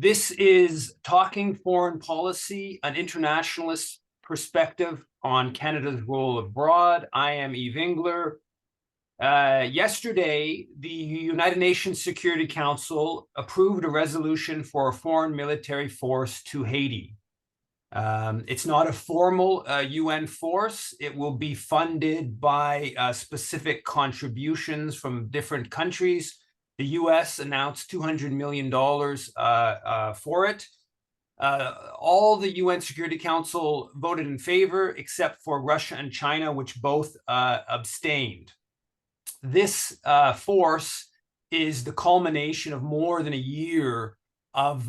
This is Talking Foreign Policy, an internationalist perspective on Canada's role abroad. I am Yves Engler. Yesterday, the United Nations Security Council approved a resolution for a foreign military force to Haiti. It's not a formal UN force. It will be funded by specific contributions from different countries. The US announced $200 million for it. All the UN Security Council voted in favor, except for Russia and China, which both abstained. This force is the culmination of more than a year of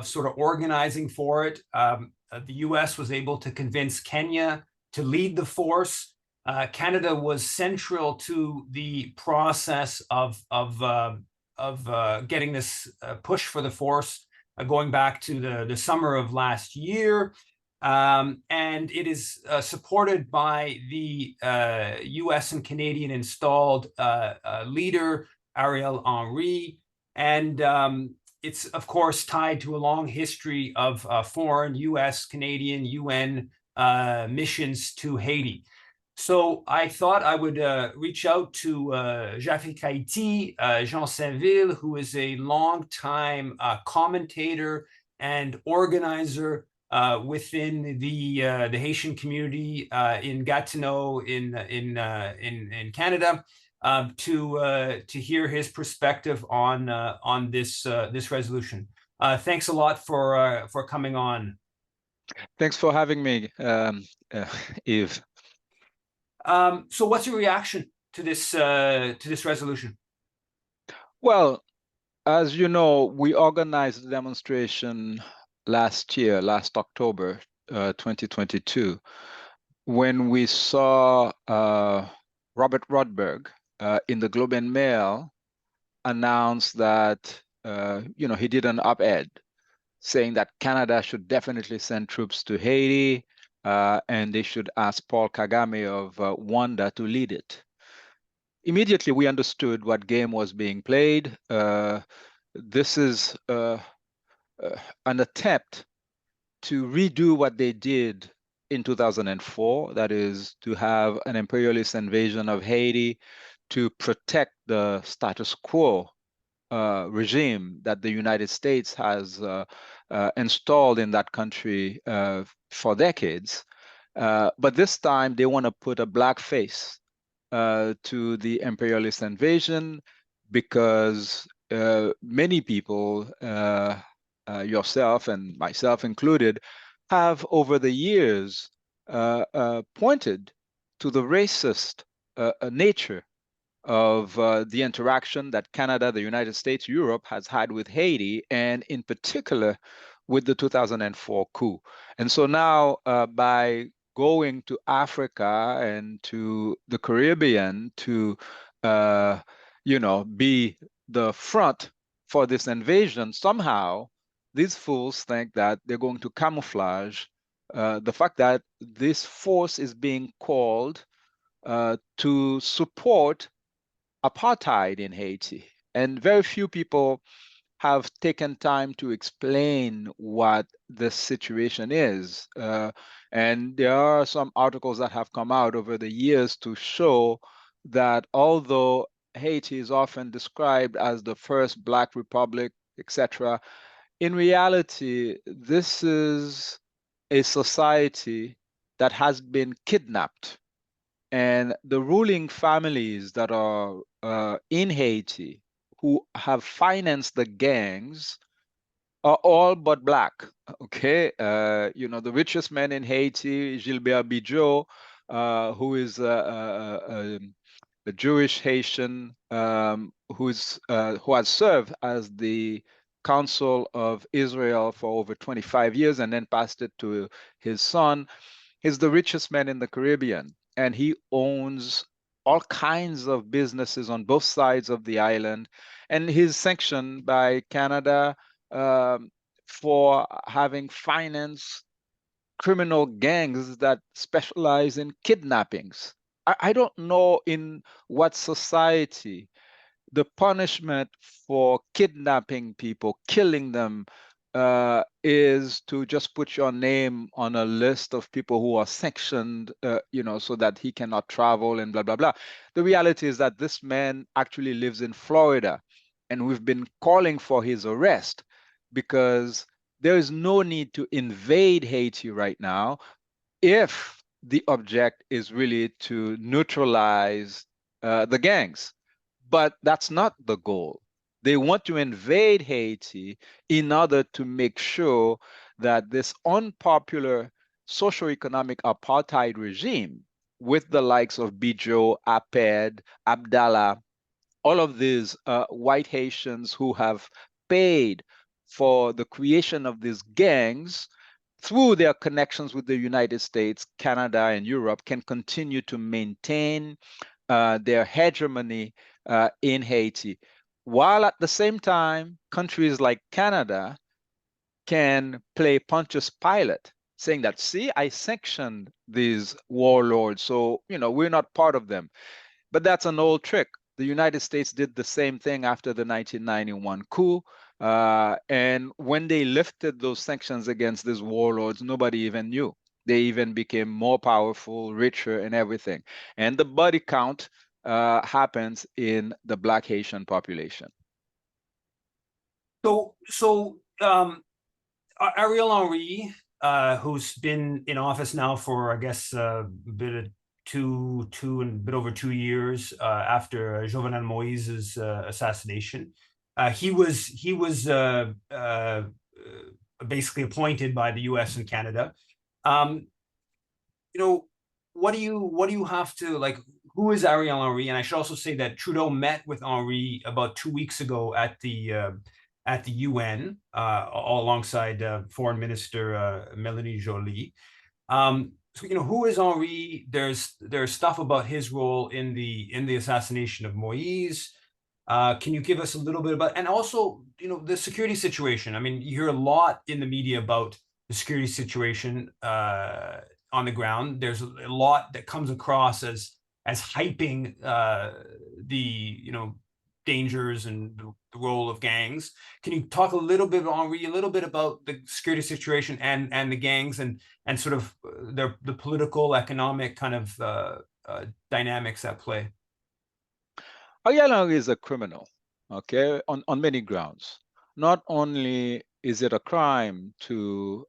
sort of organizing for it. The US was able to convince Kenya to lead the force. Canada was central to the process of getting this push for the force going back to the summer of last year. And it is supported by the US and Canadian installed leader, Ariel Henry. And it's, of course, tied to a long history of foreign US, Canadian, UN missions to Haiti. So I thought I would reach out to Jafrikayiti, Jean Saint-Ville, who is a longtime commentator and organizer within the Haitian community in Gatineau in Canada, to hear his perspective on this resolution. Thanks a lot for coming on. Thanks for having me, Yves. So what's your reaction to this resolution? Well, as you know, we organized a demonstration last October 2022, when we saw Robert Rodberg in the Globe and Mail announce that he did an op-ed saying that Canada should definitely send troops to Haiti, and they should ask Paul Kagame of Rwanda to lead it. Immediately, we understood what game was being played. This is an attempt to redo what they did in 2004, that is, to have an imperialist invasion of Haiti to protect the status quo regime that the United States has installed in that country for decades. But this time, they want to put a black face to the imperialist invasion, because many people, yourself and myself included, have over the years pointed to the racist nature of the interaction that Canada, the United States, Europe has had with Haiti, and in particular with the 2004 coup. And so now, by going to Africa and to the Caribbean to, be the front for this invasion, somehow these fools think that they're going to camouflage the fact that this force is being called to support apartheid in Haiti. And very few people have taken time to explain what the situation is. And there are some articles that have come out over the years to show that although Haiti is often described as the first Black republic, etc., in reality, this is a society that has been kidnapped. And the ruling families that are in Haiti, who have financed the gangs, are all but Black, okay? The richest man in Haiti, Gilbert Bidjo, who is a Jewish Haitian, who has served as the Council of Israel for over 25 years and then passed it to his son. He's the richest man in the Caribbean, and he owns all kinds of businesses on both sides of the island. And he's sanctioned by Canada for having financed criminal gangs that specialize in kidnappings. I don't know in what society the punishment for kidnapping people, killing them, is to just put your name on a list of people who are sanctioned, so that he cannot travel and blah, blah, blah. The reality is that this man actually lives in Florida, and we've been calling for his arrest because there is no need to invade Haiti right now if the object is really to neutralize the gangs. But that's not the goal. They want to invade Haiti in order to make sure that this unpopular socioeconomic apartheid regime, with the likes of Bijo, Aped, Abdallah, all of these white Haitians who have paid for the creation of these gangs through their connections with the United States, Canada, and Europe, can continue to maintain their hegemony in Haiti, while at the same time, countries like Canada can play Pontius Pilate, saying that, see, I sanctioned these warlords, so, we're not part of them. But that's an old trick. The United States did the same thing after the 1991 coup. And when they lifted those sanctions against these warlords, nobody even knew. They even became more powerful, richer, and everything. And the body count happens in the Black Haitian population. Ariel Henry, who's been in office now for, I guess, a bit of two and a bit over 2 years after Jovenel Moise's assassination. He was basically appointed by the U.S. and Canada. Um, what do you have to like? Who is Ariel Henry? And I should also say that Trudeau met with Henry about 2 weeks ago at the UN, all alongside Foreign Minister Melanie Joly. So who is Henri? There's stuff about his role in the assassination of Moise. Can you give us a little bit about, and also the security situation? I mean, you hear a lot in the media about the security situation on the ground. There's a lot that comes across as hyping the dangers and the role of gangs. Can you talk a little bit, Henri, a little bit about the security situation and the gangs and sort of the political, economic kind of dynamics at play? Ariel Henry is a criminal, okay, on many grounds. Not only is it a crime to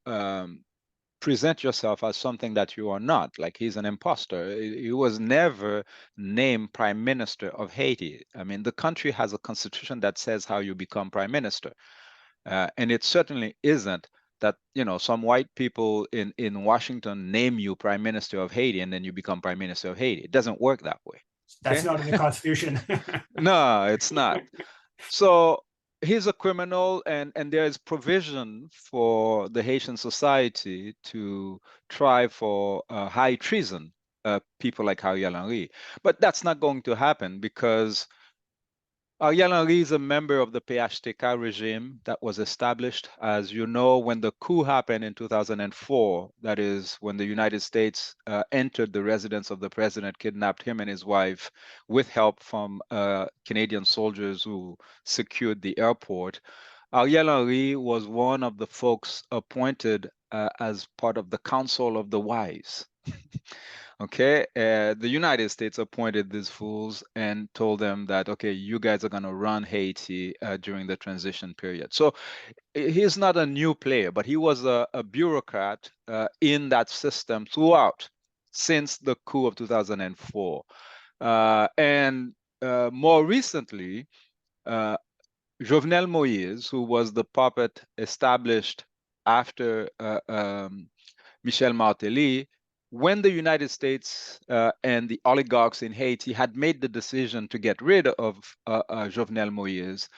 present yourself as something that you are not, like he's an imposter. He was never named prime minister of Haiti. I mean, the country has a constitution that says how you become prime minister. And it certainly isn't that, some white people in Washington name you prime minister of Haiti and then you become prime minister of Haiti. It doesn't work that way. That's Okay? not in the Constitution. No, it's not. So he's a criminal, and there is provision for the Haitian society to try for high treason people like Ariel Henry. But that's not going to happen because Ariel Henry is a member of the PHTK regime that was established. As you know, when the coup happened in 2004, that is when the United States entered the residence of the president, kidnapped him and his wife with help from Canadian soldiers who secured the airport. Ariel Henry was one of the folks appointed as part of the Council of the Wise. Okay, the United States appointed these fools and told them that, okay, you guys are going to run Haiti during the transition period. So he's not a new player, but he was a bureaucrat in that system throughout since the coup of 2004. And more recently, Jovenel Moise, who was the puppet established after Michel Martelly, when the United States and the oligarchs in Haiti had made the decision to get rid of Jovenel Moise,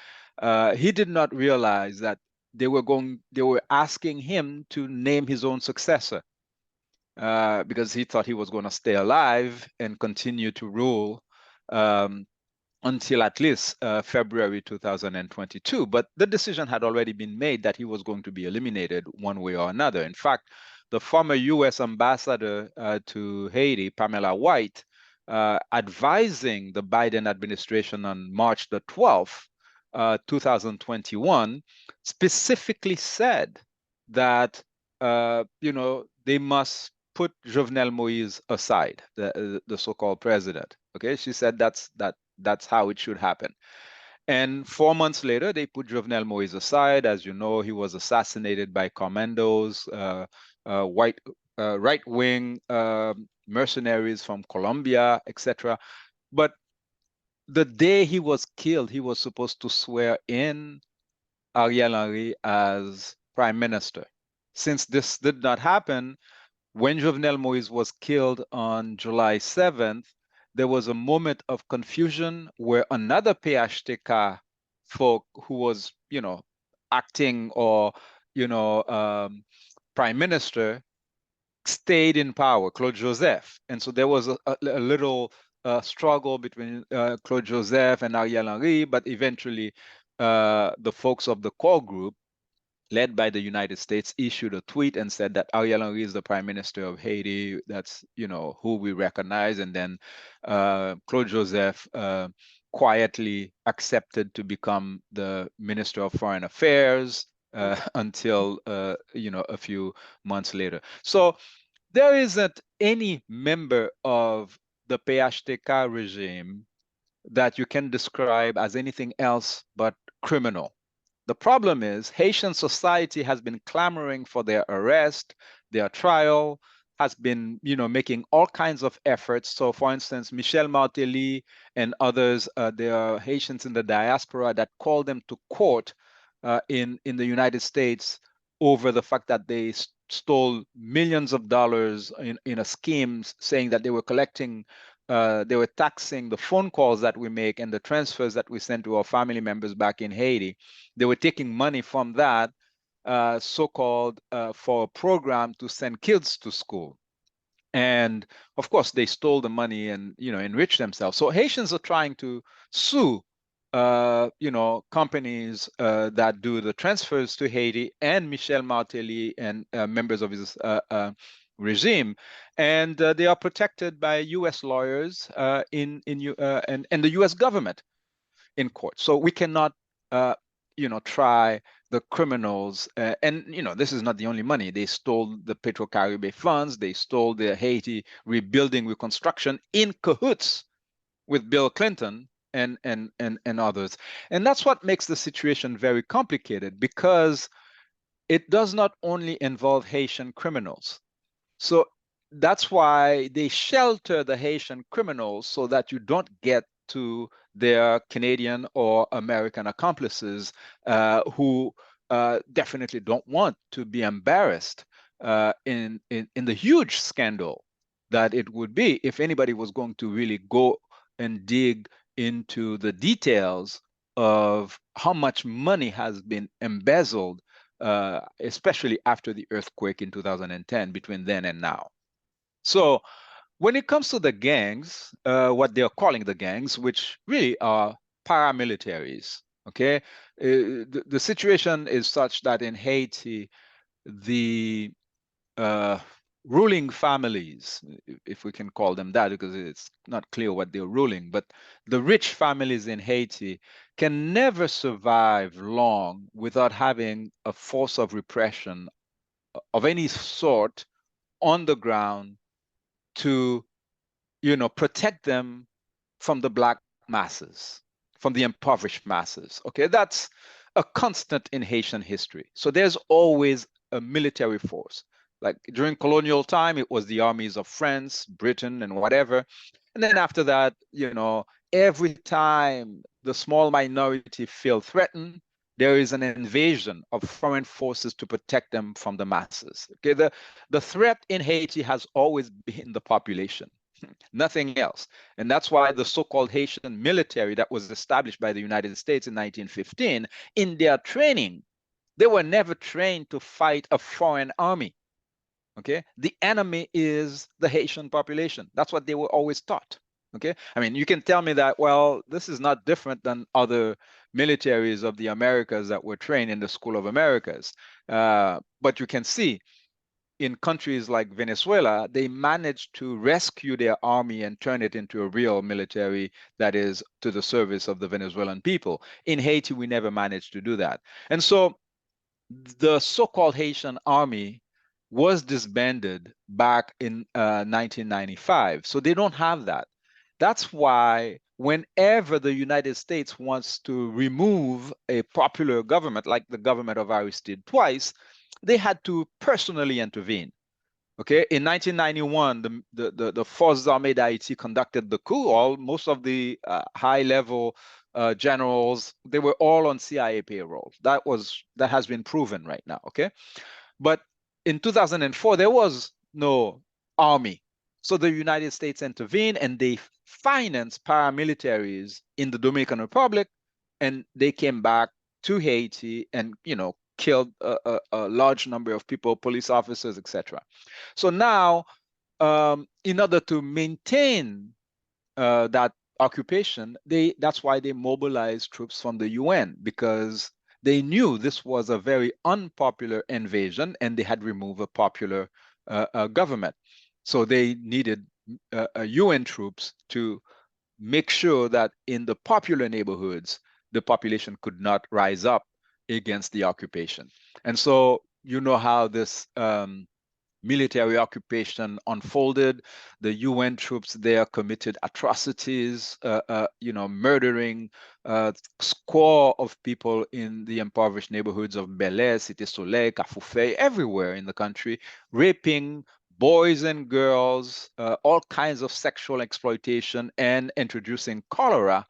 he did not realize that they were asking him to name his own successor because he thought he was going to stay alive and continue to rule until at least February 2022. But the decision had already been made that he was going to be eliminated one way or another. In fact, the former U.S. ambassador to Haiti, Pamela White, advising the Biden administration on March the 12th 2021, specifically said that they must put Jovenel Moïse aside, the so-called president. Okay, she said that's how it should happen. And 4 months later, they put Jovenel Moïse aside. As you know, he was assassinated by commandos, white right-wing mercenaries from Colombia, etc. But the day he was killed, he was supposed to swear in Ariel Henry as prime minister. Since this did not happen, when Jovenel Moïse was killed on July 7th, there was a moment of confusion where another PHTK folk who was, acting or, prime minister stayed in power, Claude Joseph. And so there was a little struggle between Claude Joseph and Ariel Henry, but eventually the folks of the core group, led by the United States, issued a tweet and said that Ariel Henry is the prime minister of Haiti. That's, who we recognize. And then Claude Joseph quietly accepted to become the Minister of Foreign Affairs until, a few months later. So there isn't any member of the PHTK regime that you can describe as anything else but criminal. The problem is Haitian society has been clamoring for their arrest, their trial, has been, making all kinds of efforts. So, for instance, Michel Martelly and others, there are Haitians in the diaspora that call them to court in the United States over the fact that they stole millions of dollars in a scheme, saying that they were collecting they were taxing the phone calls that we make and the transfers that we send to our family members back in Haiti. They were taking money from that, so-called for a program to send kids to school. And of course, they stole the money and enriched themselves. So Haitians are trying to sue companies that do the transfers to Haiti and Michel Martelly and members of his regime, and they are protected by U.S. lawyers and the U.S. government in court. So we cannot, try the criminals. And this is not the only money. They stole the Petro-Caribe funds. They stole the Haiti rebuilding reconstruction in cahoots with Bill Clinton and others. And that's what makes the situation very complicated, because it does not only involve Haitian criminals. So that's why they shelter the Haitian criminals so that you don't get to their Canadian or American accomplices who definitely don't want to be embarrassed in the huge scandal that it would be if anybody was going to really go and dig into the details of how much money has been embezzled, especially after the earthquake in 2010, between then and now. So when it comes to the gangs, what they're calling the gangs, which really are paramilitaries, okay? The situation is such that in Haiti, the ruling families, if we can call them that, because it's not clear what they're ruling, but the rich families in Haiti can never survive long without having a force of repression of any sort on the ground to, protect them from the Black masses, from the impoverished masses. Okay, that's a constant in Haitian history. So there's always a military force. Like during colonial time, it was the armies of France, Britain, and whatever. And then after that, every time the small minority feel threatened, there is an invasion of foreign forces to protect them from the masses. Okay, the threat in Haiti has always been the population, nothing else. And that's why the so-called Haitian military that was established by the United States in 1915, in their training, they were never trained to fight a foreign army. Okay, the enemy is the Haitian population. That's what they were always taught. Okay, I mean, you can tell me that, well, this is not different than other militaries of the Americas that were trained in the School of Americas. But you can see in countries like Venezuela, they managed to rescue their army and turn it into a real military that is to the service of the Venezuelan people. In Haiti, we never managed to do that. And so the so-called Haitian army was disbanded back in 1995. So they don't have that. That's why whenever the United States wants to remove a popular government, like the government of Aristide twice, they had to personally intervene. Okay, in 1991, the Forces Armées d'Haïti conducted the coup. Most of the high-level generals, they were all on CIA payroll. That has been proven right now. Okay, but in 2004, there was no army. So the United States intervened and they financed paramilitaries in the Dominican Republic, and they came back to Haiti and, killed a large number of people, police officers, etc. So now, in order to maintain that occupation, that's why they mobilized troops from the UN, because they knew this was a very unpopular invasion and they had removed a popular government. So they needed UN troops to make sure that in the popular neighborhoods, the population could not rise up against the occupation. And so you know how this military occupation unfolded. The UN troops there committed atrocities, murdering score of people in the impoverished neighborhoods of Bel Air, Cité Soleil, Cafoufei, everywhere in the country, raping boys and girls, all kinds of sexual exploitation, and introducing cholera,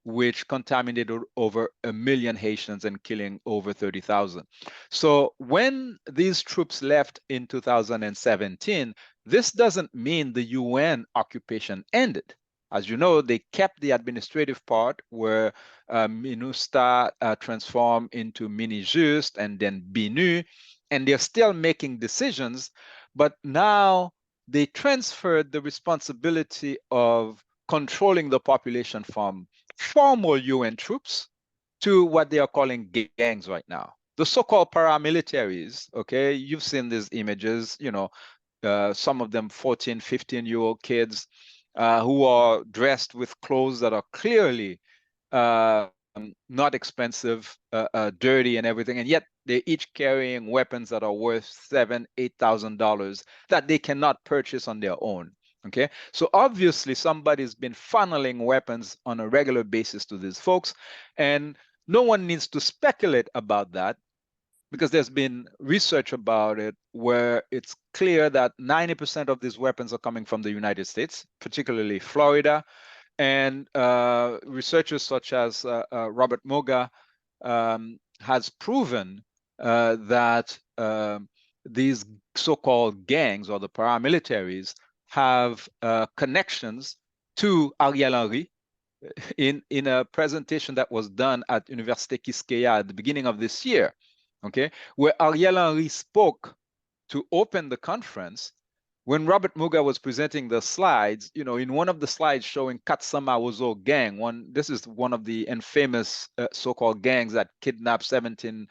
which contaminated over 1 million Haitians and killing over 30,000. So when these troops left in 2017, this doesn't mean the UN occupation ended. As you know, they kept the administrative part where MINUSTA transformed into MINIJUST and then BINU, and they're still making decisions, but now they transferred the responsibility of controlling the population from formal UN troops to what they are calling gangs right now. The so-called paramilitaries, okay, you've seen these images, some of them 14, 15-year-old kids who are dressed with clothes that are clearly not expensive, dirty and everything, and yet they're each carrying weapons that are worth $7,000, $8,000 that they cannot purchase on their own. Okay, so obviously somebody's been funneling weapons on a regular basis to these folks, and no one needs to speculate about that because there's been research about it where it's clear that 90% of these weapons are coming from the United States, particularly Florida, and researchers such as Robert Moga has proven that these so-called gangs or the paramilitaries have connections to Ariel Henry in a presentation that was done at Université Quisqueya at the beginning of this year, okay, where Ariel Henry spoke to open the conference. When Robert Muga was presenting the slides, in one of the slides showing Katsama Wozo gang, this is one of the infamous so-called gangs that kidnapped 17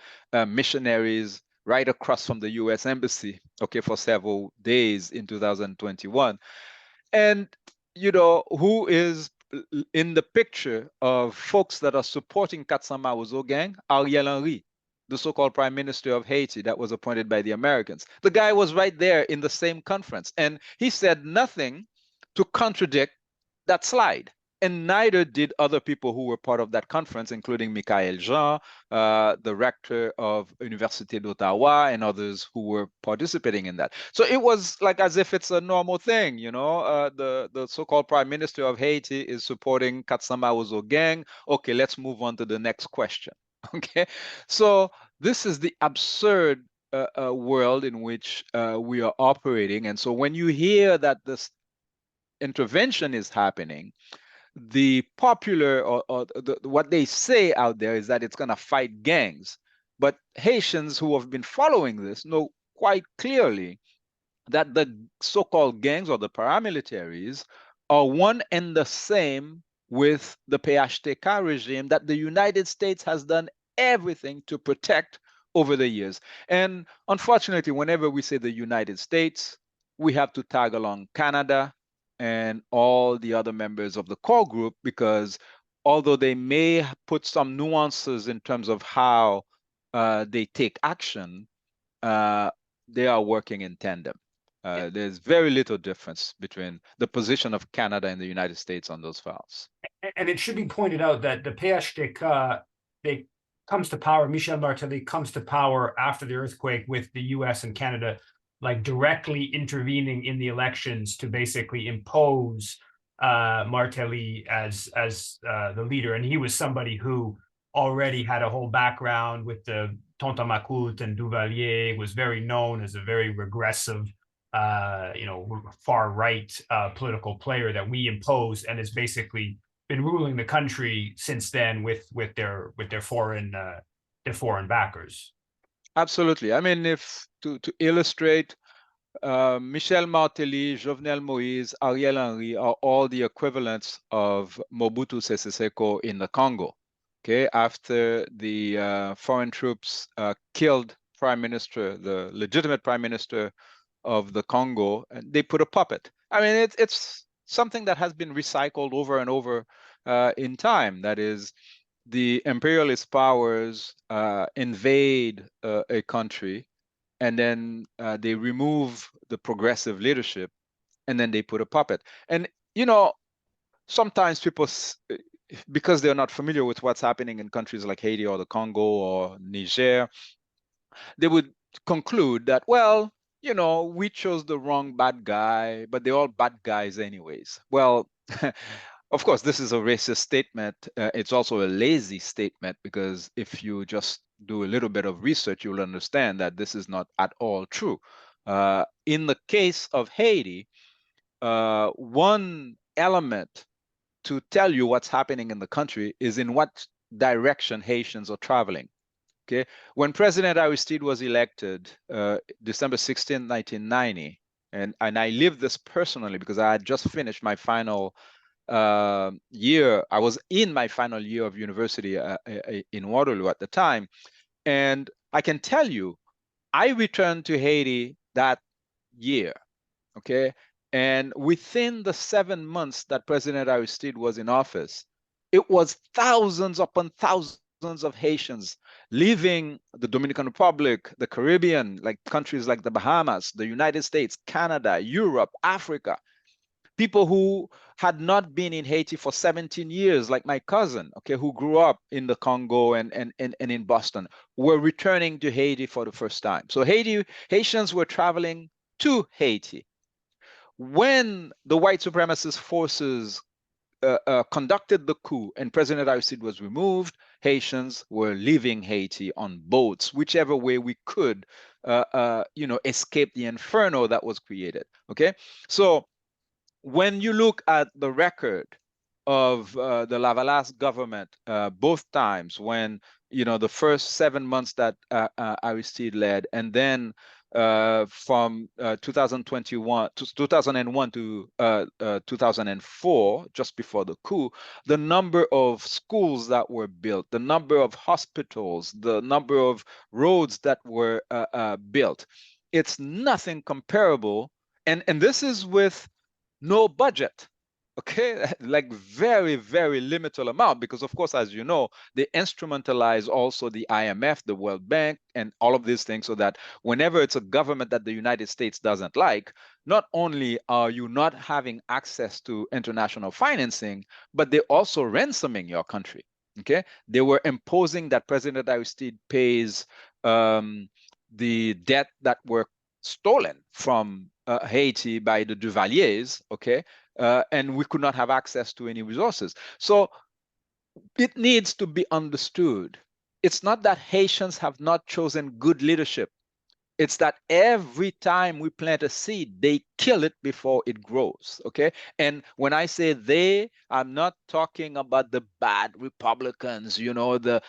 missionaries right across from the US Embassy, okay, for several days in 2021. And, who is in the picture of folks that are supporting Katsama Wozo gang? Ariel Henry, the so-called prime minister of Haiti that was appointed by the Americans. The guy was right there in the same conference, and he said nothing to contradict that slide. And neither did other people who were part of that conference, including Michael Jean, the rector of Université d'Ottawa, and others who were participating in that. So it was like as if it's a normal thing, the so-called prime minister of Haiti is supporting Katsama Wozo gang. Okay, let's move on to the next question. Okay, so this is the absurd world in which we are operating. And so when you hear that this intervention is happening, the popular or what they say out there is that it's going to fight gangs. But Haitians who have been following this know quite clearly that the so-called gangs or the paramilitaries are one and the same with the PHTK regime that the United States has done everything to protect over the years. And unfortunately, whenever we say the United States, we have to tag along Canada and all the other members of the core group, because although they may put some nuances in terms of how they take action, they are working in tandem. There's very little difference between the position of Canada and the United States on those files. And it should be pointed out that the PHTK, they comes to power, Michel Martelly comes to power after the earthquake, with the US and Canada like directly intervening in the elections to basically impose Martelly as the leader. And he was somebody who already had a whole background with the Tonton Macoute and Duvalier, was very known as a very regressive, far right political player that we imposed, and has basically been ruling the country since then with their foreign backers. Absolutely. I mean, if to illustrate, Michel Martelly, Jovenel Moïse, Ariel Henry are all the equivalents of Mobutu Sese Seko in the Congo. Okay, after the foreign troops killed the legitimate prime minister of the Congo, and they put a puppet. I mean, it's something that has been recycled over and over in time. That is, the imperialist powers invade a country, and then they remove the progressive leadership, and then they put a puppet. And, sometimes people, because they're not familiar with what's happening in countries like Haiti or the Congo or Niger, they would conclude that, well, we chose the wrong bad guy, but they're all bad guys anyways. Well, of course, this is a racist statement. It's also a lazy statement, because if you just do a little bit of research, you'll understand that this is not at all true. In the case of Haiti, one element to tell you what's happening in the country is in what direction Haitians are traveling. Okay, when President Aristide was elected, December 16, 1990, and I lived this personally because I had just finished my final year. I was in my final year of university in Waterloo at the time. And I can tell you, I returned to Haiti that year, okay? And within the 7 months that President Aristide was in office, it was thousands upon thousands of Haitians leaving the Dominican Republic, the Caribbean, like countries like the Bahamas, the United States, Canada, Europe, Africa. People who had not been in Haiti for 17 years, like my cousin, okay, who grew up in the Congo and in Boston, were returning to Haiti for the first time. So Haitians were traveling to Haiti. When the white supremacist forces conducted the coup and President Aristide was removed, Haitians were leaving Haiti on boats, whichever way we could, escape the inferno that was created. Okay, so when you look at the record of the Lavalas government, both times, when the first 7 months that Aristide led, and then from 2001 to 2004, just before the coup, the number of schools that were built, the number of hospitals, the number of roads that were built, it's nothing comparable. And this is with no budget, okay? Like very, very limited amount, because of course, as you know, they instrumentalize also the IMF, the World Bank, and all of these things, so that whenever it's a government that the United States doesn't like, not only are you not having access to international financing, but they're also ransoming your country, okay? They were imposing that President Aristide pays the debt that were stolen from Haiti by the Duvaliers, okay? And we could not have access to any resources. So it needs to be understood. It's not that Haitians have not chosen good leadership. It's that every time we plant a seed, they kill it before it grows, okay? And when I say they, I'm not talking about the bad Republicans, the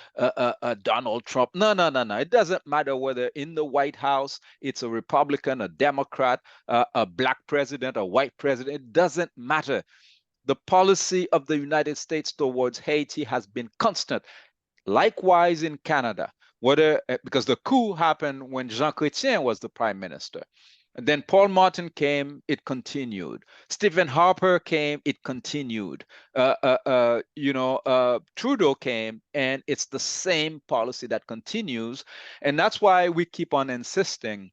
Donald Trump. No. It doesn't matter whether in the White House, it's a Republican, a Democrat, a black president, a white president. It doesn't matter. The policy of the United States towards Haiti has been constant. Likewise in Canada. because the coup happened when Jean Chrétien was the prime minister. And then Paul Martin came, it continued. Stephen Harper came, it continued. Trudeau came, and it's the same policy that continues. And that's why we keep on insisting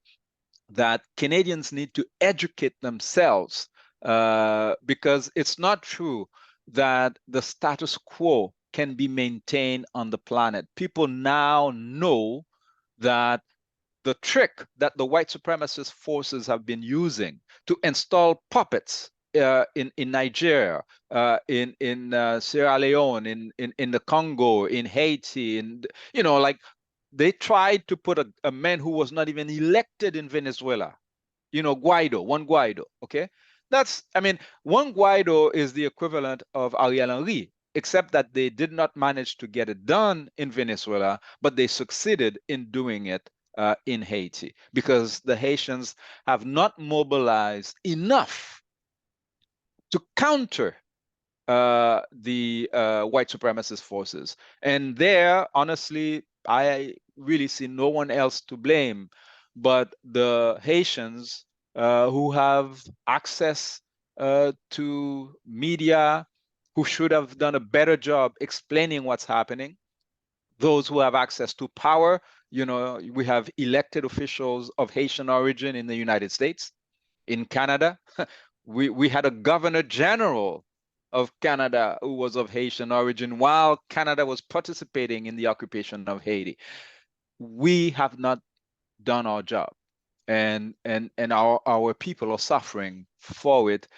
that Canadians need to educate themselves, because it's not true that the status quo can be maintained on the planet. People now know that the trick that the white supremacist forces have been using to install puppets in Nigeria, in Sierra Leone, in the Congo, in Haiti, and like they tried to put a man who was not even elected in Venezuela, one Guaido, okay? One Guaido is the equivalent of Ariel Henry, except that they did not manage to get it done in Venezuela, but they succeeded in doing it in Haiti, because the Haitians have not mobilized enough to counter the white supremacist forces. And there, honestly, I really see no one else to blame but the Haitians who have access to media, who should have done a better job explaining what's happening. Those who have access to power, we have elected officials of Haitian origin in the United States. In Canada, we had a governor general of Canada who was of Haitian origin while Canada was participating in the occupation of Haiti. We have not done our job, and our people are suffering for it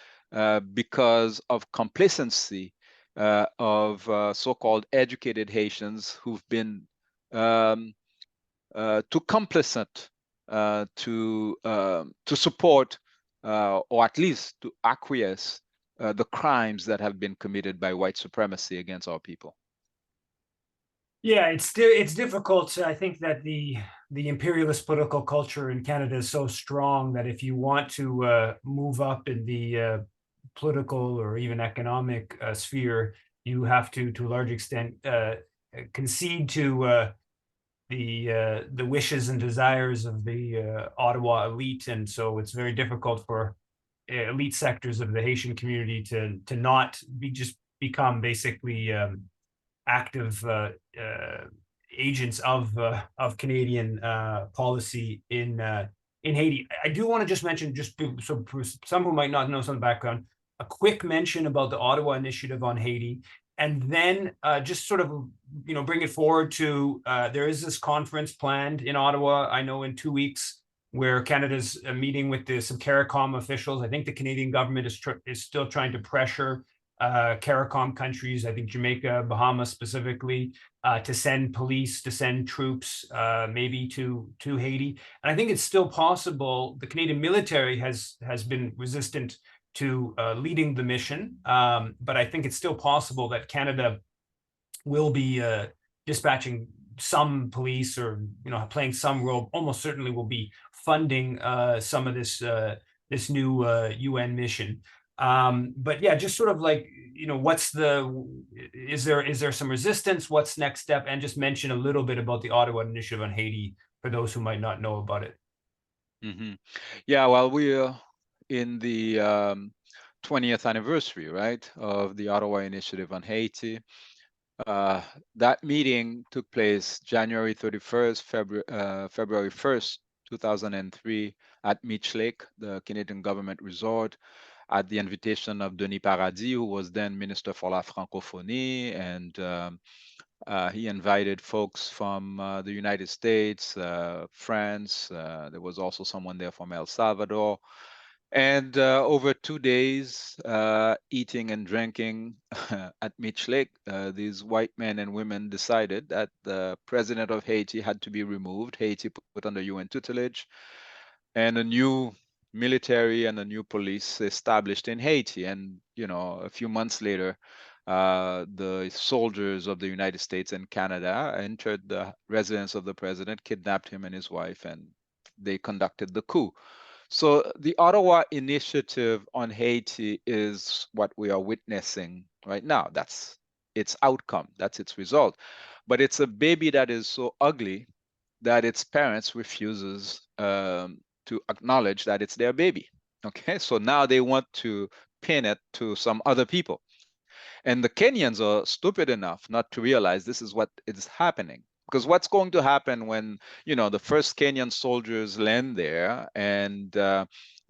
because of complacency of so-called educated Haitians who've been too complicit to support or at least to acquiesce the crimes that have been committed by white supremacy against our people. Yeah, it's difficult. I think that the imperialist political culture in Canada is so strong that if you want to move up in the political or even economic sphere, you have to a large extent, concede to the wishes and desires of the Ottawa elite, and so it's very difficult for elite sectors of the Haitian community to not become basically active agents of Canadian policy in Haiti. I do want to just mention, just so for some who might not know some background, a quick mention about the Ottawa Initiative on Haiti, and then just sort of bring it forward to there is this conference planned in Ottawa, I know, in 2 weeks, where Canada's meeting with some CARICOM officials. I think the Canadian government is still trying to pressure CARICOM countries, I think Jamaica, Bahamas specifically, to send police, to send troops, maybe to Haiti. And I think it's still possible. The Canadian military has been resistant to leading the mission, but I think it's still possible that Canada will be dispatching some police, or playing some role. Almost certainly will be funding some of this new UN mission. But yeah, just sort of like, is there some resistance? What's next step? And just mention a little bit about the Ottawa Initiative on Haiti for those who might not know about it. Mm-hmm. Yeah, well, we're in the 20th anniversary, right, of the Ottawa Initiative on Haiti. That meeting took place January 31st, February 1st, 2003, at Meech Lake, the Canadian government resort, at the invitation of Denis Paradis, who was then Minister for la Francophonie, and he invited folks from the United States, France. There was also someone there from El Salvador. And over 2 days, eating and drinking at Meech Lake, these white men and women decided that the president of Haiti had to be removed. Haiti put under UN tutelage, and a new military and a new police established in Haiti. And, a few months later, the soldiers of the United States and Canada entered the residence of the president, kidnapped him and his wife, and they conducted the coup. So the Ottawa Initiative on Haiti is what we are witnessing right now. That's its outcome. That's its result. But it's a baby that is so ugly that its parents refuses to acknowledge that it's their baby. Okay, so now they want to pin it to some other people. And the Kenyans are stupid enough not to realize this is what is happening. Because what's going to happen when, the first Kenyan soldiers land there and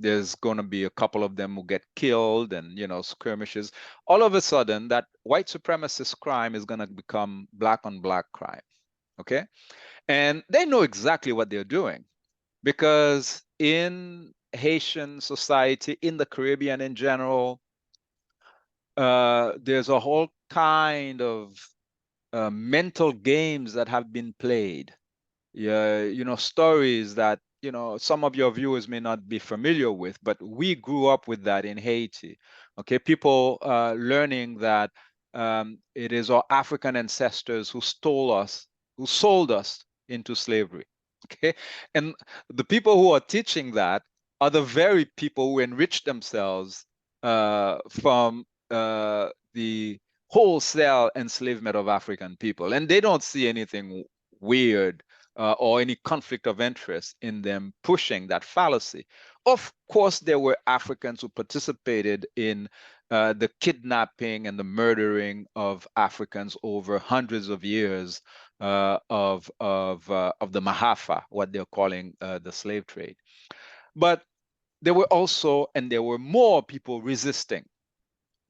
there's going to be a couple of them who get killed and, skirmishes. All of a sudden, that white supremacist crime is going to become black on black crime. Okay. And they know exactly what they're doing because in Haitian society, in the Caribbean in general, there's a whole kind of mental games that have been played. Yeah, stories that, some of your viewers may not be familiar with, but we grew up with that in Haiti. Okay, people learning that it is our African ancestors who stole us, who sold us into slavery. Okay, and the people who are teaching that are the very people who enrich themselves from the wholesale enslavement of African people, and they don't see anything weird or any conflict of interest in them pushing that fallacy. Of course, there were Africans who participated in the kidnapping and the murdering of Africans over hundreds of years of the Mahafa, what they're calling the slave trade. But there were also, and there were more people resisting.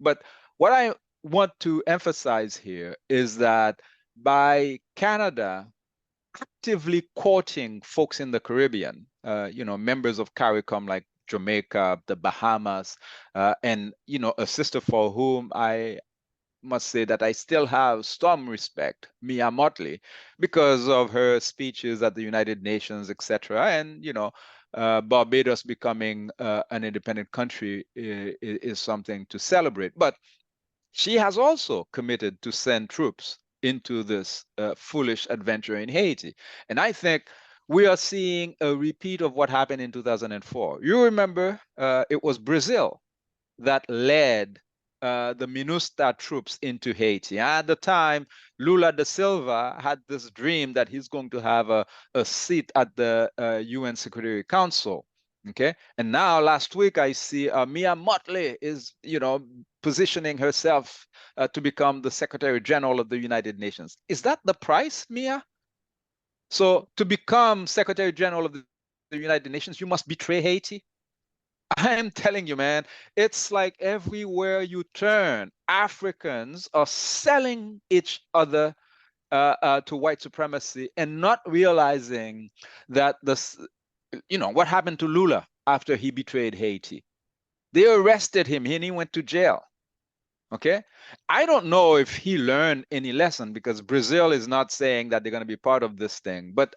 But what I want to emphasize here is that by Canada actively courting folks in the Caribbean, members of CARICOM like Jamaica, the Bahamas, and, a sister for whom I must say that I still have some respect, Mia Motley, because of her speeches at the United Nations, etc. And, Barbados becoming an independent country is something to celebrate. But she has also committed to send troops into this foolish adventure in Haiti. And I think we are seeing a repeat of what happened in 2004. You remember it was Brazil that led the MINUSTA troops into Haiti. At the time, Lula da Silva had this dream that he's going to have a seat at the UN Security Council. Okay, and now last week I see Mia Motley is, positioning herself to become the Secretary General of the United Nations. Is that the price, Mia? So to become Secretary General of the United Nations, you must betray Haiti? I am telling you, man, it's like everywhere you turn, Africans are selling each other to white supremacy and not realizing that what happened to Lula after he betrayed Haiti. They arrested him and he went to jail. Okay. I don't know if he learned any lesson because Brazil is not saying that they're going to be part of this thing. But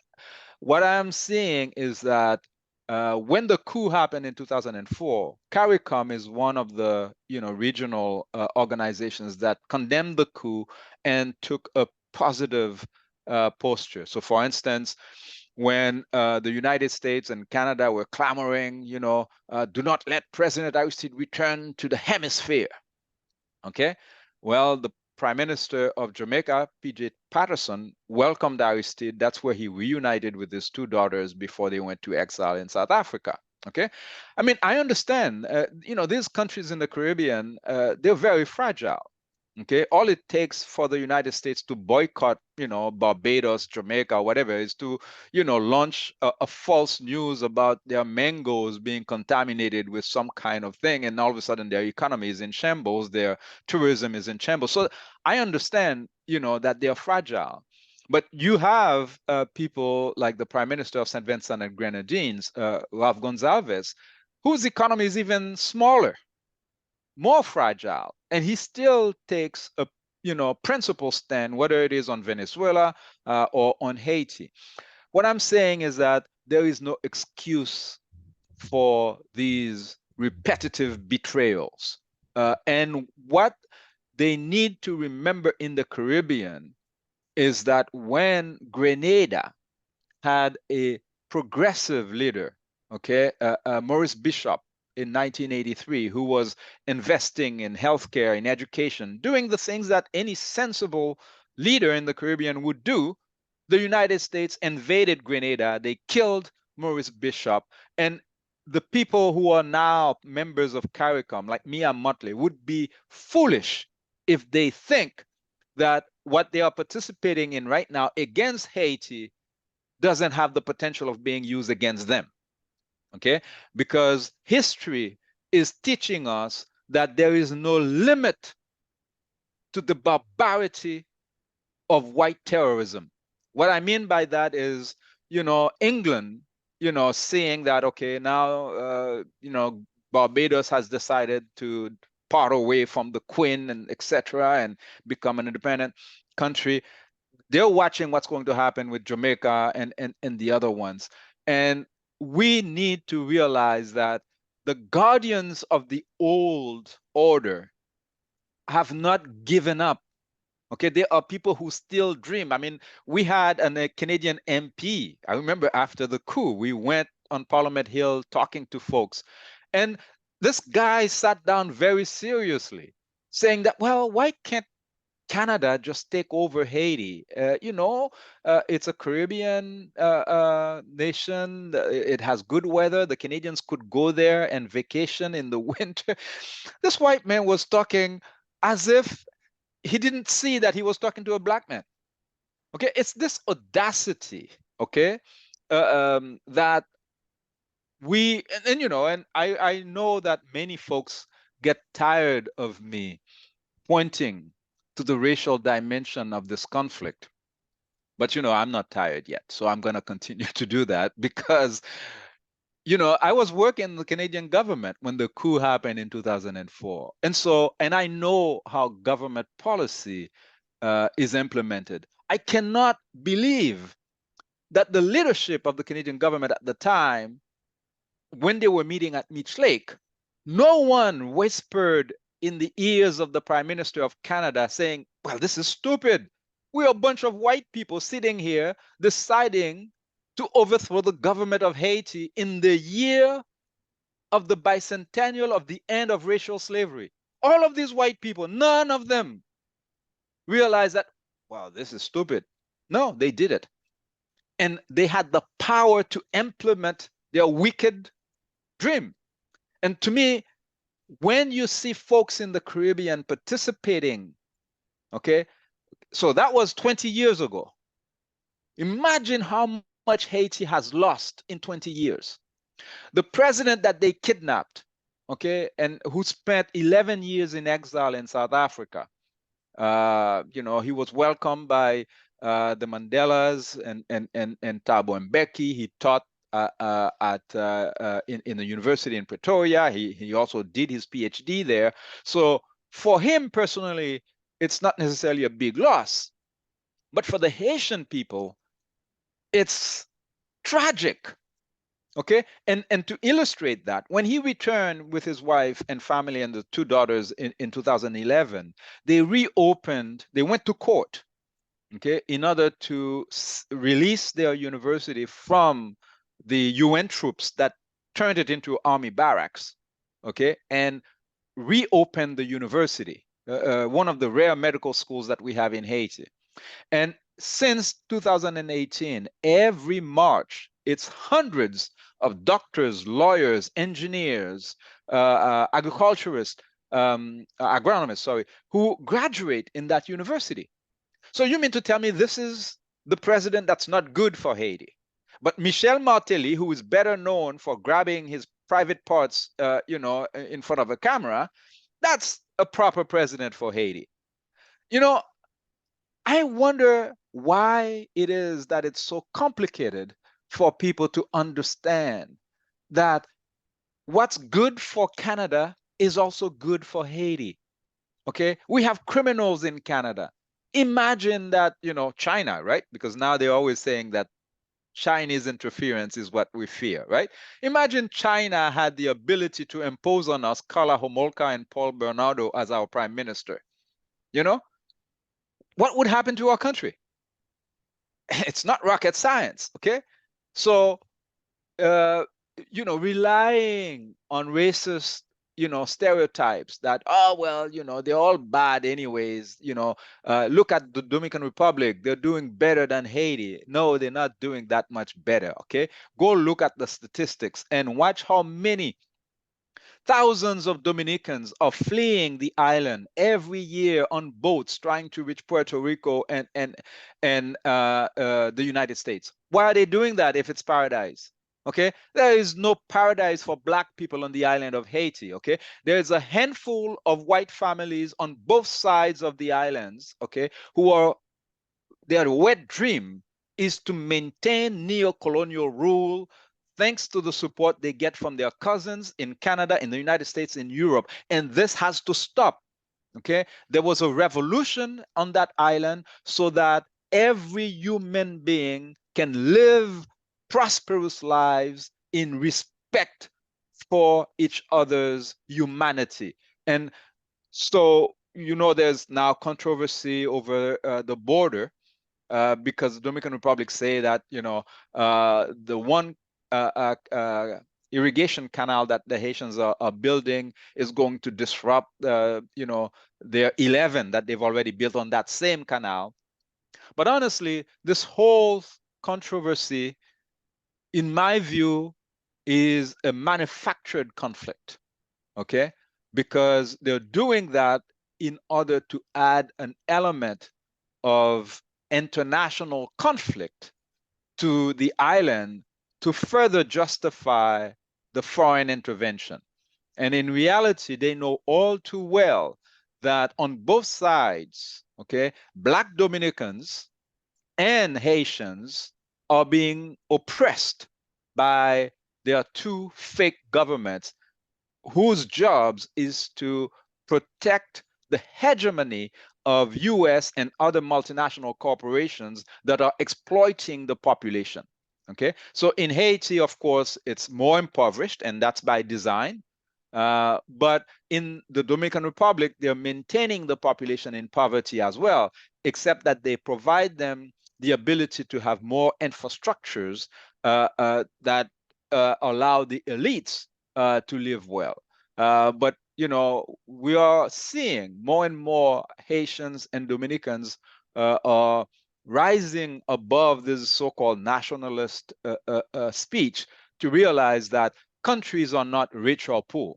what I'm seeing is that when the coup happened in 2004, CARICOM is one of the regional organizations that condemned the coup and took a positive posture. So, for instance, when the United States and Canada were clamoring, do not let President Aristide return to the hemisphere. Okay, well, the Prime Minister of Jamaica, P.J. Patterson, welcomed Aristide. That's where he reunited with his two daughters before they went to exile in South Africa. Okay, I mean, I understand, these countries in the Caribbean, they're very fragile. Okay, all it takes for the United States to boycott, Barbados, Jamaica, whatever, is to, launch a false news about their mangoes being contaminated with some kind of thing, and all of a sudden their economy is in shambles, their tourism is in shambles. So I understand, that they're fragile. But you have people like the Prime Minister of St. Vincent and Grenadines, Ralph Gonsalves, whose economy is even smaller, more fragile, and he still takes a principal stand, whether it is on Venezuela or on Haiti. What I'm saying is that there is no excuse for these repetitive betrayals. And what they need to remember in the Caribbean is that when Grenada had a progressive leader, okay, Maurice Bishop in 1983, who was investing in healthcare, in education, doing the things that any sensible leader in the Caribbean would do, the United States invaded Grenada. They killed Maurice Bishop. And the people who are now members of CARICOM, like Mia Mottley, would be foolish if they think that what they are participating in right now against Haiti doesn't have the potential of being used against them. Okay? Because history is teaching us that there is no limit to the barbarity of white terrorism. What I mean by that is, England, seeing that, okay, now, Barbados has decided to part away from the Queen and etc. and become an independent country. They're watching what's going to happen with Jamaica and the other ones. And we need to realize that the guardians of the old order have not given up. Okay, there are people who still dream. I mean, we had a Canadian MP. I remember after the coup, we went on Parliament Hill talking to folks. And this guy sat down very seriously, saying that, well, why can't Canada just take over Haiti? It's a Caribbean nation. It has good weather. The Canadians could go there and vacation in the winter. This white man was talking as if he didn't see that he was talking to a black man. Okay, it's this audacity, okay, that and I know that many folks get tired of me pointing to the racial dimension of this conflict. But I'm not tired yet, so I'm going to continue to do that because I was working in the Canadian government when the coup happened in 2004. And I know how government policy is implemented. I cannot believe that the leadership of the Canadian government at the time, when they were meeting at Meech Lake, no one whispered in the ears of the Prime Minister of Canada saying, well, this is stupid. We're a bunch of white people sitting here deciding to overthrow the government of Haiti in the year of the bicentennial of the end of racial slavery. All of these white people, none of them realized that, wow, this is stupid. No, they did it. And they had the power to implement their wicked dream. And to me, when you see folks in the Caribbean participating, okay, so that was 20 years ago. Imagine how much Haiti has lost in 20 years. The president that they kidnapped, okay, and who spent 11 years in exile in South Africa, he was welcomed by the Mandelas and Thabo Mbeki. He taught in the university in Pretoria. He also did his PhD there. So for him personally, it's not necessarily a big loss, but for the Haitian people, it's tragic. Okay, and to illustrate that, when he returned with his wife and family and the two daughters in 2011, they went to court, okay, in order to release their university from the UN troops that turned it into army barracks, okay, and reopen the university, one of the rare medical schools that we have in Haiti. And since 2018, every March, it's hundreds of doctors, lawyers, engineers, agriculturists, agronomists, sorry, who graduate in that university. So you mean to tell me this is the president that's not good for Haiti? But Michel Martelly, who is better known for grabbing his private parts, in front of a camera, that's a proper president for Haiti. I wonder why it is that it's so complicated for people to understand that what's good for Canada is also good for Haiti. Okay, we have criminals in Canada. Imagine that, China, right? Because now they're always saying that Chinese interference is what we fear, right? Imagine China had the ability to impose on us Carla Homolka and Paul Bernardo as our prime minister. What would happen to our country? It's not rocket science, okay? So, relying on racist stereotypes that, oh, well, they're all bad anyways. Look at the Dominican Republic. They're doing better than Haiti. No, they're not doing that much better, okay? Go look at the statistics and watch how many thousands of Dominicans are fleeing the island every year on boats trying to reach Puerto Rico and the United States. Why are they doing that if it's paradise? Okay, there is no paradise for Black people on the island of Haiti. Okay, there's a handful of white families on both sides of the islands. Okay, who are their wet dream is to maintain neo-colonial rule thanks to the support they get from their cousins in Canada, in the United States, in Europe. And this has to stop. Okay, there was a revolution on that island so that every human being can live prosperous lives in respect for each other's humanity. And so, there's now controversy over the border because the Dominican Republic say that the one irrigation canal that the Haitians are building is going to disrupt their 11 that they've already built on that same canal. But honestly, this whole controversy, in my view, is a manufactured conflict, okay? Because they're doing that in order to add an element of international conflict to the island to further justify the foreign intervention. And in reality, they know all too well that on both sides, okay, Black Dominicans and Haitians are being oppressed by their two fake governments whose jobs is to protect the hegemony of US and other multinational corporations that are exploiting the population. Okay, so in Haiti, of course, it's more impoverished, and that's by design. But in the Dominican Republic, they're maintaining the population in poverty as well, except that they provide them the ability to have more infrastructures that allow the elites to live well. But we are seeing more and more Haitians and Dominicans are rising above this so-called nationalist speech to realize that countries are not rich or poor.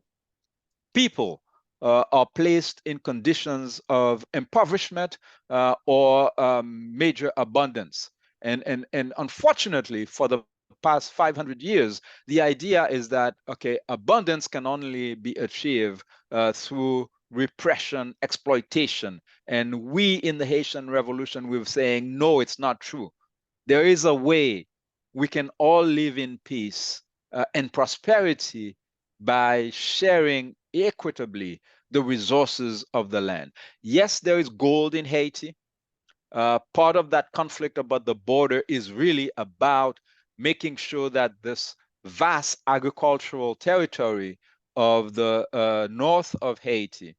People are placed in conditions of impoverishment or major abundance. And unfortunately, for the past 500 years, the idea is that, okay, abundance can only be achieved through repression, exploitation. And we in the Haitian Revolution, we're saying, no, it's not true. There is a way we can all live in peace and prosperity by sharing equitably the resources of the land. Yes, there is gold in Haiti. Part of that conflict about the border is really about making sure that this vast agricultural territory of the north of Haiti,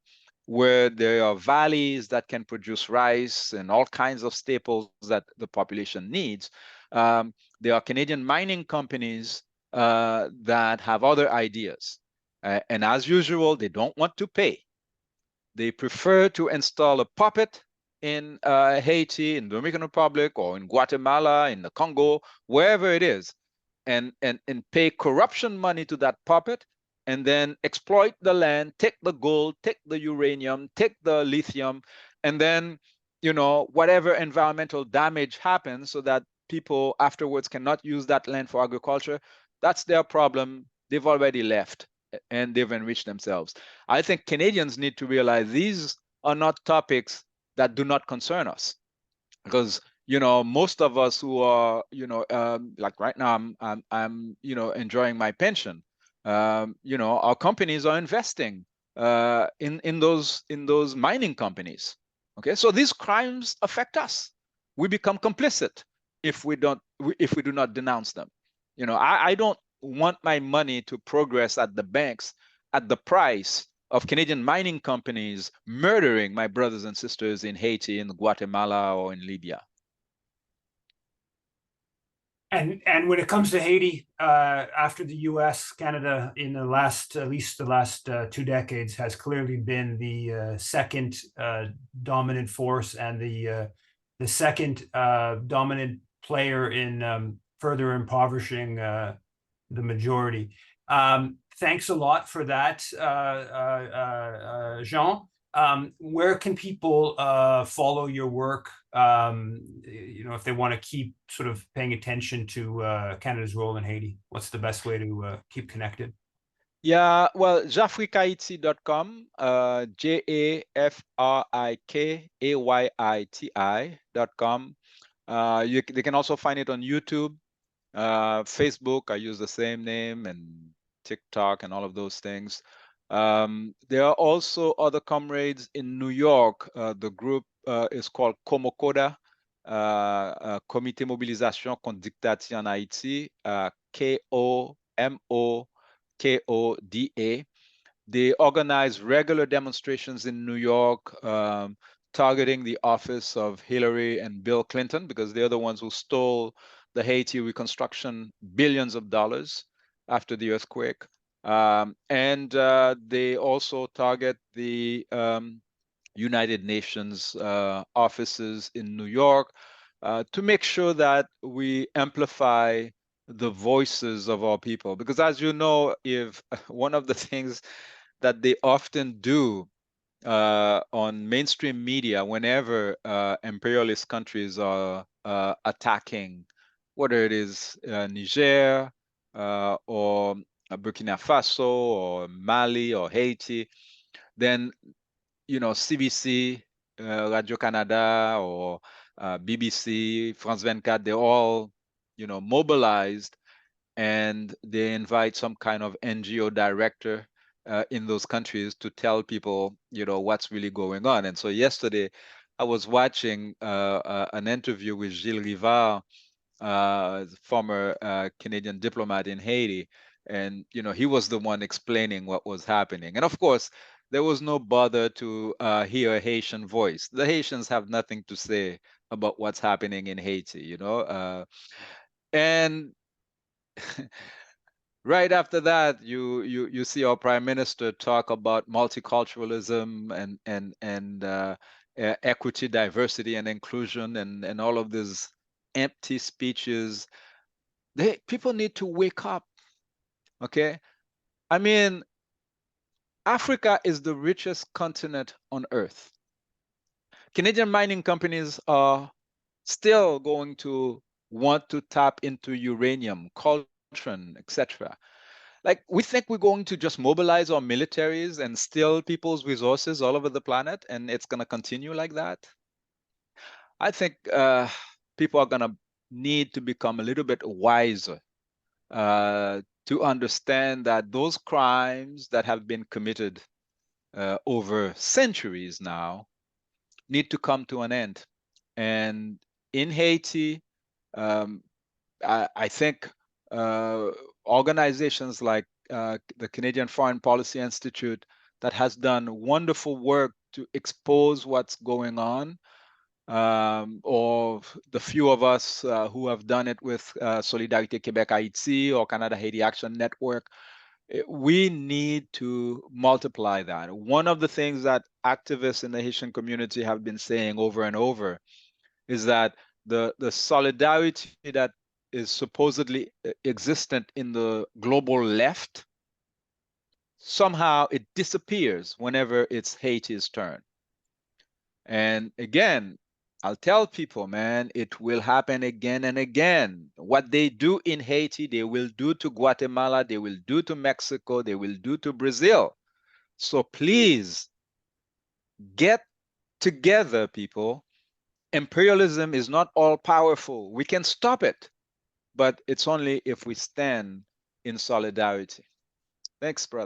where there are valleys that can produce rice and all kinds of staples that the population needs, there are Canadian mining companies that have other ideas. And as usual, they don't want to pay. They prefer to install a puppet in Haiti, in the Dominican Republic, or in Guatemala, in the Congo, wherever it is, and pay corruption money to that puppet, and then exploit the land, take the gold, take the uranium, take the lithium, and then, whatever environmental damage happens so that people afterwards cannot use that land for agriculture, that's their problem. They've already left and they've enriched themselves. I think Canadians need to realize these are not topics that do not concern us, because most of us who are like right now, I'm enjoying my pension. Our companies are investing in those mining companies. Okay, so these crimes affect us. We become complicit if we do not denounce them. I don't want my money to progress at the banks at the price of Canadian mining companies murdering my brothers and sisters in Haiti, in Guatemala, or in Libya. And when it comes to Haiti, after the U.S., Canada in the last, at least the last 2 decades, has clearly been the second dominant force and the second dominant player in further impoverishing the majority. Thanks a lot for that, Jean. Where can people follow your work? If they want to keep sort of paying attention to Canada's role in Haiti, what's the best way to keep connected? Yeah, well, Jafrikayiti.com, Jafrikayti.com. They can also find it on YouTube, Facebook. I use the same name, and TikTok and all of those things. There are also other comrades in New York. The group is called Komokoda, Comité Mobilisation contre Dictature en Haïti, KOMOKODA. They organize regular demonstrations in New York, targeting the office of Hillary and Bill Clinton, because they're the ones who stole the Haiti reconstruction billions of dollars after the earthquake. And they also target the United Nations offices in New York to make sure that we amplify the voices of our people. Because as you know, if one of the things that they often do on mainstream media whenever imperialist countries are attacking, whether it is Niger or Burkina Faso or Mali or Haiti, then CBC, Radio Canada, or BBC, France 24, they're all mobilized, and they invite some kind of NGO director in those countries to tell people, what's really going on. And so yesterday, I was watching an interview with Gilles Rivard, former Canadian diplomat in Haiti, and he was the one explaining what was happening. And of course, there was no bother to hear a Haitian voice. The Haitians have nothing to say about what's happening in Haiti, and right after that, you see our prime minister talk about multiculturalism and equity, diversity, and inclusion, and all of these empty speeches. People need to wake up. Okay, I mean, Africa is the richest continent on earth. Canadian mining companies are still going to want to tap into uranium, coltan, etc. Like, we think we're going to just mobilize our militaries and steal people's resources all over the planet, and it's going to continue like that? I think people are going to need to become a little bit wiser to understand that those crimes that have been committed over centuries now need to come to an end. And in Haiti, I think organizations like the Canadian Foreign Policy Institute, that has done wonderful work to expose what's going on, or the few of us who have done it with Solidarité Québec Haïti or Canada Haiti Action Network, we need to multiply that. One of the things that activists in the Haitian community have been saying over and over is that the solidarity that is supposedly existent in the global left, somehow it disappears whenever it's Haiti's turn. And again, I'll tell people, man, it will happen again and again. What they do in Haiti, they will do to Guatemala, they will do to Mexico, they will do to Brazil. So please, get together, people. Imperialism is not all powerful. We can stop it, but it's only if we stand in solidarity. Thanks, brother.